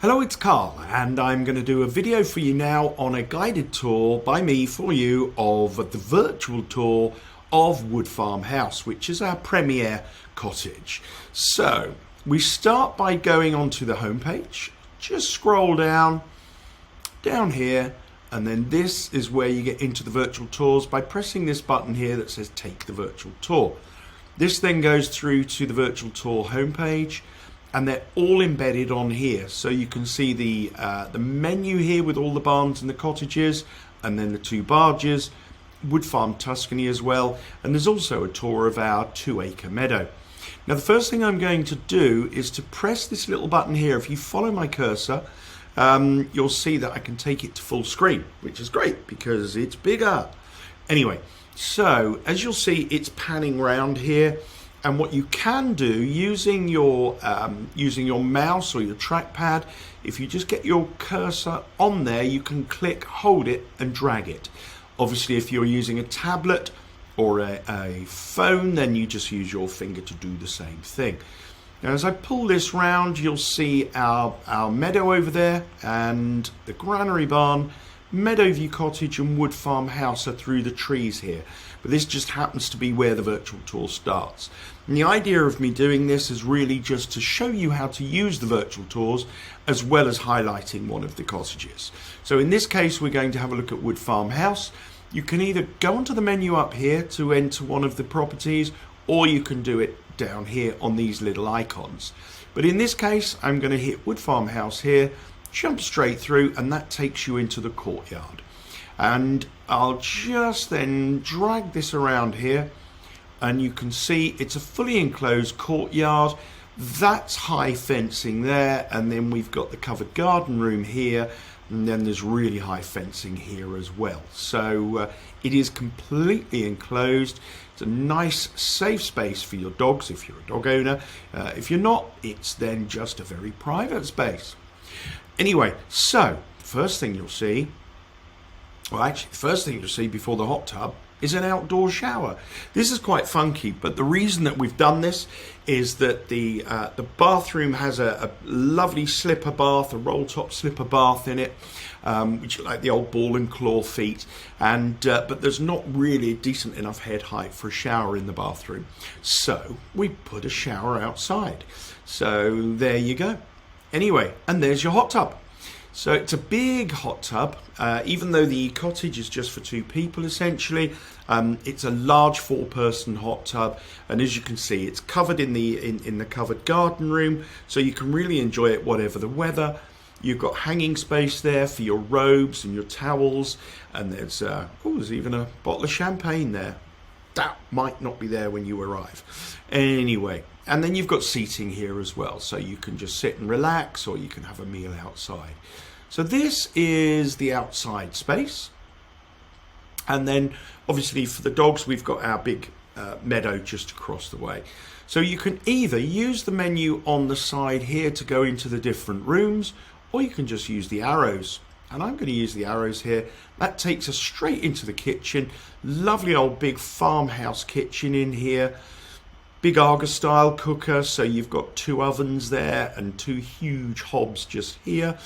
Hello, it's Carl, and I'm going to do a video for you now on a guided tour by me for you of the virtual tour of Woodfarm House, which is our premier cottage. So we start by going onto the homepage, just scroll down here, and then this is where you get into the virtual tours by pressing this button here that says take the virtual tour. This then goes through to the virtual tour homepage, and they're all embedded on here. So you can see the menu here with all the barns and the cottages, and then the two barges, Woodfarm Tuscany as well, and there's also a tour of our 2-acre meadow. Now the first thing I'm going to do is to press this little button here. If you follow my cursor, you'll see that I can take it to full screen, which is great because it's bigger. Anyway, so as you'll see, it's panning round here. And what you can do using your mouse or your trackpad, if you just get your cursor on there, you can click, hold it, and drag it. Obviously, if you're using a tablet or a phone, then you just use your finger to do the same thing. Now, as I pull this round, you'll see our meadow over there, and the granary barn, Meadowview Cottage and Woodfarm House are through the trees here, but this just happens to be where the virtual tour starts. And the idea of me doing this is really just to show you how to use the virtual tours as well as highlighting one of the cottages. So in this case, we're going to have a look at Woodfarm House. You can either go onto the menu up here to enter one of the properties, or you can do it down here on these little icons. But in this case, I'm going to hit Woodfarm House here, jump straight through, and that takes you into the courtyard. And I'll just then drag this around here, and you can see it's a fully enclosed courtyard. That's high fencing there, and then we've got the covered garden room here, and then there's really high fencing here as well. So it is completely enclosed. It's a nice safe space for your dogs if you're a dog owner. If you're not, it's then just a very private space. Anyway, so first thing you'll see, well actually the first thing you'll see before the hot tub is an outdoor shower. This is quite funky, but the reason that we've done this is that the bathroom has a lovely slipper bath, a roll top slipper bath in it, which is like the old ball and claw feet, and but there's not really a decent enough head height for a shower in the bathroom. So we put a shower outside. So there you go. Anyway, and there's your hot tub. So it's a big hot tub, even though the cottage is just for two people essentially. It's a large 4-person hot tub, and as you can see, it's covered in the covered garden room, so you can really enjoy it whatever the weather. You've got hanging space there for your robes and your towels, and there's even a bottle of champagne there. That might not be there when you arrive. Anyway, and then you've got seating here as well, so you can just sit and relax, or you can have a meal outside. So this is the outside space. And then obviously for the dogs, we've got our big meadow just across the way. So you can either use the menu on the side here to go into the different rooms, or you can just use the arrows. And I'm going to use the arrows here. That takes us straight into the kitchen. Lovely old big farmhouse kitchen in here. Big Argus style cooker, so you've got 2 ovens there and 2 huge hobs just here.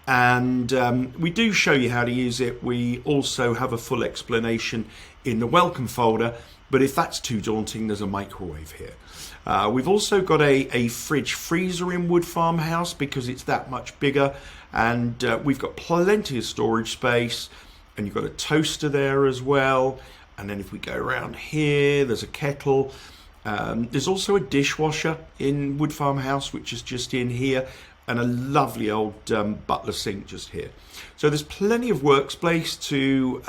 And we do show you how to use it. We also have a full explanation in the welcome folder, but if that's too daunting, there's a microwave here. We've also got a fridge freezer in Woodfarm House because it's that much bigger, and we've got plenty of storage space, and you've got a toaster there as well. And then if we go around here, there's a kettle. There's also a dishwasher in Woodfarm House, which is just in here, and a lovely old butler sink just here. So there's plenty of workspace to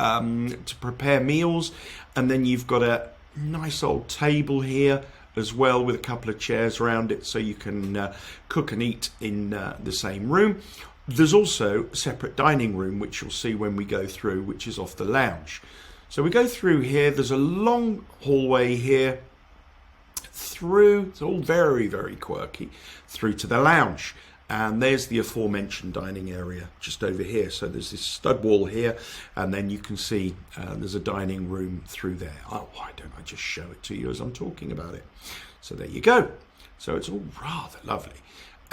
prepare meals, and then you've got a nice old table here as well with a couple of chairs around it, so you can cook and eat in the same room. There's also a separate dining room, which you'll see when we go through, which is off the lounge. So we go through here, there's a long hallway here, through, it's all very, very quirky, through to the lounge. And there's the aforementioned dining area just over here. So there's this stud wall here, and then you can see there's a dining room through there. Oh, why don't I just show it to you as I'm talking about it? So there you go. So it's all rather lovely.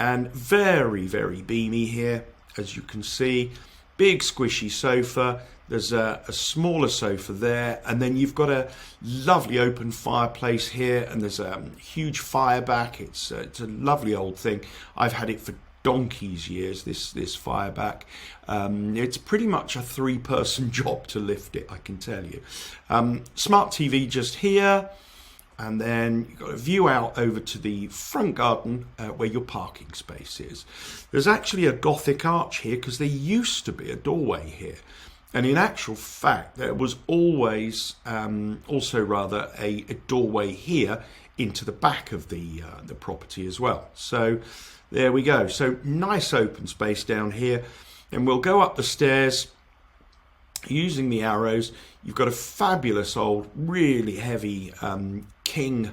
and very, very beamy here, as you can see. Big squishy sofa. There's a smaller sofa there, and then you've got a lovely open fireplace here, and there's a huge fire back. It's a lovely old thing. I've had it for donkey's years, this fire back. It's pretty much a 3-person job to lift it, I can tell you. Smart TV just here, and then you've got a view out over to the front garden where your parking space is. There's actually a Gothic arch here because there used to be a doorway here. And in actual fact, there was always also a doorway here into the back of the property as well. So there we go. So nice open space down here. And we'll go up the stairs using the arrows. You've got a fabulous old, really heavy king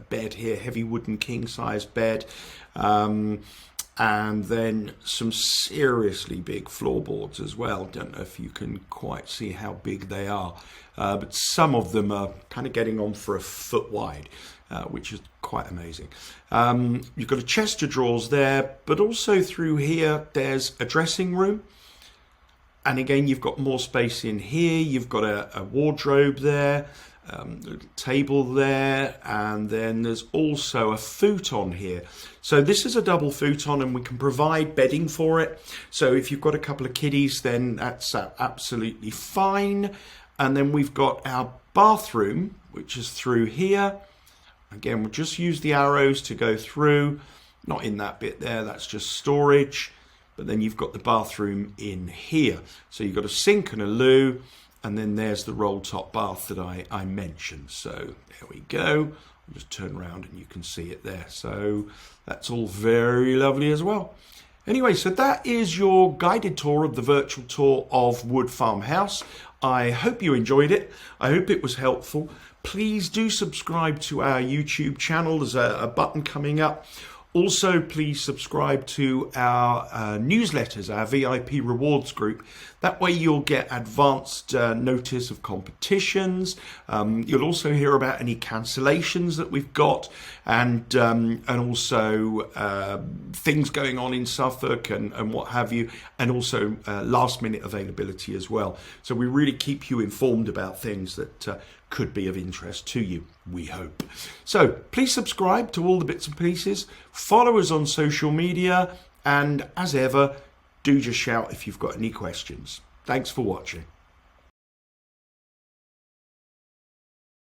bed here, heavy wooden king size bed. And then some seriously big floorboards as well. Don't know if you can quite see how big they are, but some of them are kind of getting on for a foot wide, which is quite amazing. You've got a chest of drawers there, but also through here there's a dressing room. And again, you've got more space in here. You've got a wardrobe there, a little table there, and then there's also a futon here. So this is a double futon, and we can provide bedding for it. So if you've got a couple of kiddies, then that's absolutely fine. And then we've got our bathroom, which is through here. Again, we'll just use the arrows to go through. Not in that bit there, that's just storage. But then you've got the bathroom in here. So you've got a sink and a loo, and then there's the roll top bath that I mentioned. So there we go. I'll just turn around and you can see it there. So that's all very lovely as well. Anyway, so that is your guided tour of the virtual tour of Woodfarm House. I hope you enjoyed it. I hope it was helpful. Please do subscribe to our YouTube channel. There's a button coming up. Also, please subscribe to our newsletters, our VIP rewards group. That way you'll get advanced notice of competitions. You'll also hear about any cancellations that we've got, and also things going on in Suffolk and what have you, and also last minute availability as well. So we really keep you informed about things that could be of interest to you, we hope. So please subscribe to all the bits and pieces, follow us on social media, and as ever, do just shout if you've got any questions. Thanks for watching.